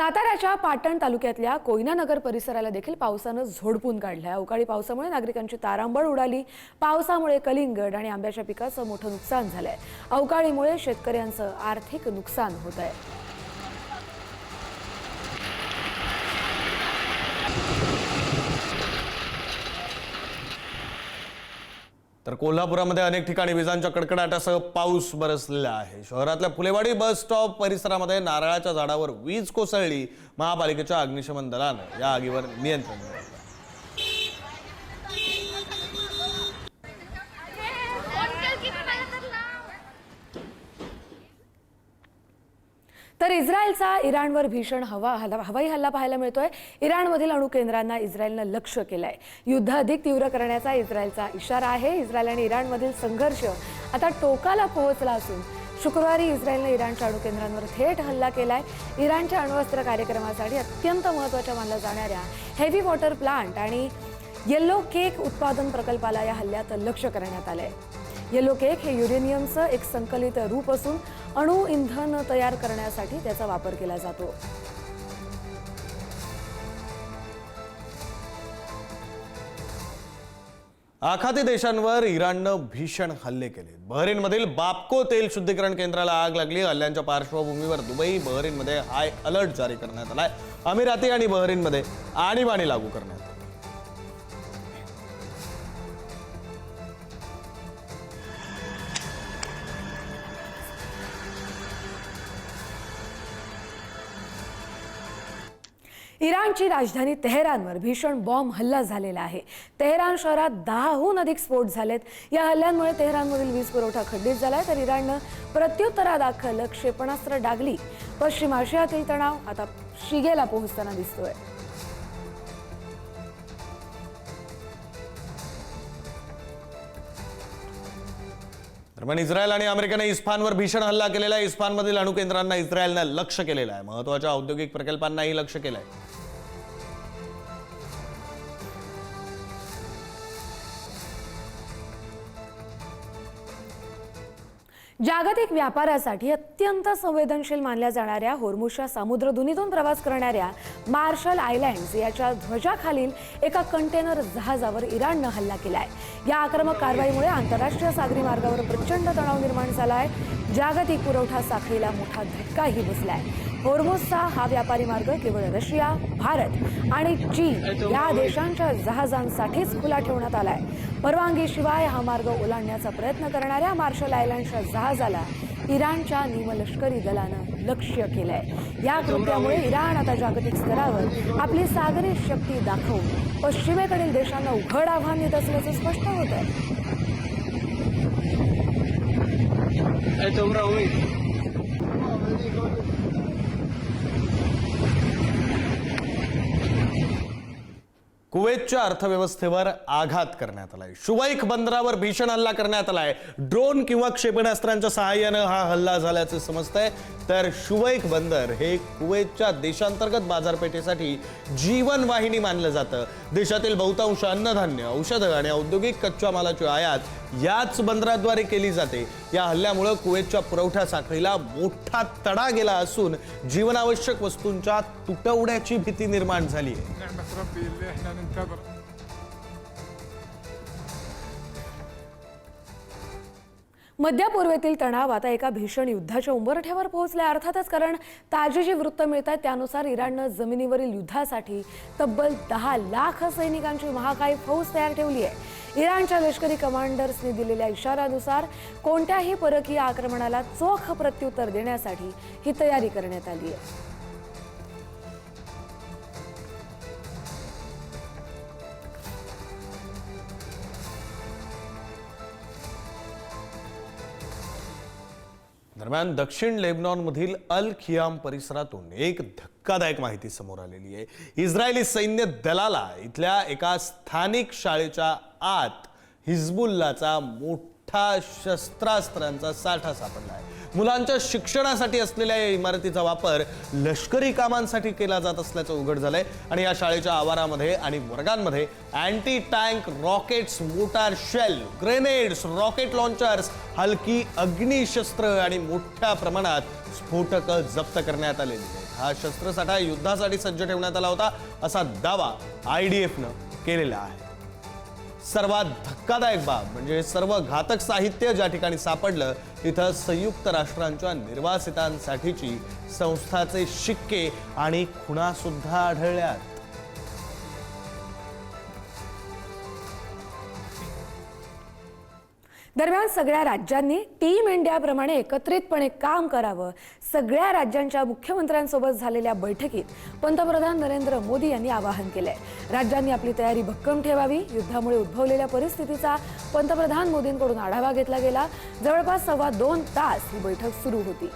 साताऱ्याच्या पाटण तालुक्यातल्या कोयना नगर परिसराला देखील पावसानं झोडपून काढलंय। अवकाळी पावसामुळे नागरिकांची तारांबळ उडाली। पावसामुळे कलिंगड आणि आंब्याच्या पिकाचं मोठं नुकसान झालंय। अवकाळीमुळे शेतकऱ्यांचं आर्थिक नुकसान होत आहे। तर कोल्हापुरामध्ये अनेक ठिकाणी विजांच्या कडकडाटासह पाऊस बरसलेला आहे। शहरातल्या फुलेवाडी बस स्टॉप परिसरामध्ये नारळाच्या झाडावर वीज कोसळली। महापालिकेच्या अग्निशमन दलाने या आगीवर नियंत्रण मिळवलं। तर इस्रायलचा इराणवर भीषण हवाई हल्ला पाहायला मिळतोय। इराणमधील अणु केंद्रांना इस्रायलनं लक्ष्य केलंय। युद्ध अधिक तीव्र करण्याचा इस्रायलचा इशारा आहे। इस्रायल आणि इराणमधील संघर्ष आता टोकाला पोहोचला असून शुक्रवारी इस्रायलने इराणच्या अणु केंद्रांवर थेट हल्ला केलाय। इराणच्या अण्वस्त्र कार्यक्रमासाठी अत्यंत महत्त्वाच्या मानल्या जाणाऱ्या हेवी वॉटर प्लांट आणि येलो केक उत्पादन प्रकल्पाला या हल्ल्यात लक्ष्य करण्यात आलंय। येलो केक हे युरेनियमचं एक संकलित रूप असून अणु इंधन तयार करण्यासाठी त्याचा वापर केला जातो। आखाती देशांवर इराणनं भीषण हल्ले केले। बहरीनमधील बापको तेल शुद्धीकरण केंद्राला आग लागली। हल्ल्यांच्या पार्श्वभूमीवर दुबई, बहरीनमध्ये हाय अलर्ट जारी करण्यात आलाय। अमिराती आणि बहरीनमध्ये आणीबाणी लागू करण्यात आली। इराणची राजधानी तेहरानवर भीषण बॉम्ब हल्ला झालेला आहे। तेहरान शहरात 10हून अधिक स्फोट झालेत। या हल्ल्यांमुळे तेहरानमधील वीज पुरवठा खंडित झालाय। तर इराणनं प्रत्युत्तरादाखल क्षेपणास्त्र डागली। पश्चिम आशियातील तणाव आता शिगेला पोहोचताना दिसतोय। दरम्यान इस्रायल आणि अमेरिकेने इस्फानवर भीषण हल्ला केलेला आहे। इस्फानमधील अणुकेंद्रांना इस्रायलनं लक्ष्य केलेलं आहे। महत्त्वाच्या औद्योगिक प्रकल्पांनाही लक्ष्य केलंय। जागतिक व्यापारासाठी अत्यंत संवेदनशील मानल्या जाणाऱ्या होर्मुझच्या समुद्रधुनीतून प्रवास करणाऱ्या मार्शल आयलँड्स याच्या ध्वजाखालील एका कंटेनर जहाजावर इराणनं हल्ला केलाय। या आक्रमक कारवाईमुळे आंतरराष्ट्रीय सागरी मार्गावर प्रचंड तणाव निर्माण झालाय। जागतिक पुरवठा साखळीला मोठा धक्काही बसलाय। होर्मुझचा हा व्यापारी मार्ग केवळ रशिया, भारत आणि चीन या देशांच्या जहाजांसाठीच खुला ठेवण्यात आलाय। परवानगीशिवाय हा मार्ग ओलांडण्याचा प्रयत्न करणाऱ्या मार्शल आयलँडच्या जहाजाला इराणच्या निमलष्करी दलानं लक्ष्य केलंय। या कृत्यामुळे इराण आता जागतिक स्तरावर आपली सागरी शक्ती दाखवून पश्चिमेकडील देशांना उघड आव्हान देत असल्याचं स्पष्ट होत आहे। कुवेतच्या अर्थव्यवस्थेवर आघात करण्यात आलाय। शुवैख बंदरावर भीषण हल्ला करण्यात आलाय। ड्रोन किंवा क्षेपणास्त्रांच्या सहाय्यानं हा हल्ला झाल्याचं समजतंय। तर शुवैख बंदर हे कुवेतच्या देशांतर्गत बाजारपेठेसाठी जीवनवाहिनी मानलं जातं। देशातील बहुतांश अन्नधान्य, औषधं आणि औद्योगिक कच्च्या मालाची आयात याच बंदराद्वारे केली जाते। या हल्ल्यामुळे कुवेतच्या पुरवठा साखळीला मोठा तडा गेला असून जीवनावश्यक वस्तूंच्या तुटवड्याची भीती निर्माण झाली आहे। मध्य पूर्वेतील तणाव आता एका भीषण युद्धाच्या उंबरठ्यावर पोहोचले। अर्थातच कारण ताजी जी वृत्त मिळतात त्यानुसार इराणनं जमिनीवरील युद्धासाठी तब्बल 10 लाख सैनिकांची महाकाय फौज तयार ठेवली आहे। इराणच्या लष्करी कमांडर्सनी दिलेल्या इशाऱ्यानुसार कोणत्याही परकीय आक्रमणाला चोख प्रत्युत्तर देण्यासाठी ही तयारी करण्यात आली आहे। दरम्यान दक्षिण लेबनॉनमधील अल खियाम परिसरातून एक धक्कादायक माहिती समोर आलेली आहे। इस्रायली सैन्य दलाला इथल्या एका स्थानिक शाळेच्या आत हिजबुल्लाचा मोठा शस्त्रास्त्रांचा साठा सापडला आहे। मुलांच्या शिक्षणासाठी असलेल्या या इमारतीचा वापर लष्करी कामांसाठी केला जात असल्याचं उघड झालंय। आणि या शाळेच्या आवारामध्ये आणि वर्गांमध्ये anti tank rockets, mortar shell, grenades, rocket launchers, हलकी अग्निशस्त्र आणि मोठ्या प्रमाणात स्फोटकं जप्त करण्यात आलेली आहेत। हा शस्त्रसाठा युद्धासाठी सज्ज ठेवण्यात आला होता असा दावा IDFनं केलेला आहे. सर्वात धक्कादायक बाब म्हणजे सर्व घातक साहित्य ज्या ठिकाणी सापडलं तिथं संयुक्त राष्ट्रांच्या निर्वासितांसाठीची संस्थाचे शिक्के आणि खुणा सुद्धा आढळल्यात. दरम्यान सगळ्या राज्यांनी टीम इंडियाप्रमाणे एकत्रितपणे काम करावं. सगळ्या राज्यांच्या मुख्यमंत्र्यांसोबत झालेल्या बैठकीत पंतप्रधान नरेंद्र मोदी यांनी आवाहन केलंय. राज्यांनी आपली तयारी भक्कम ठेवावी. युद्धामुळे उद्भवलेल्या परिस्थितीचा पंतप्रधान मोदींकडून आढावा घेतला गेला. जवळपास 2.25 तास ही बैठक सुरू होती.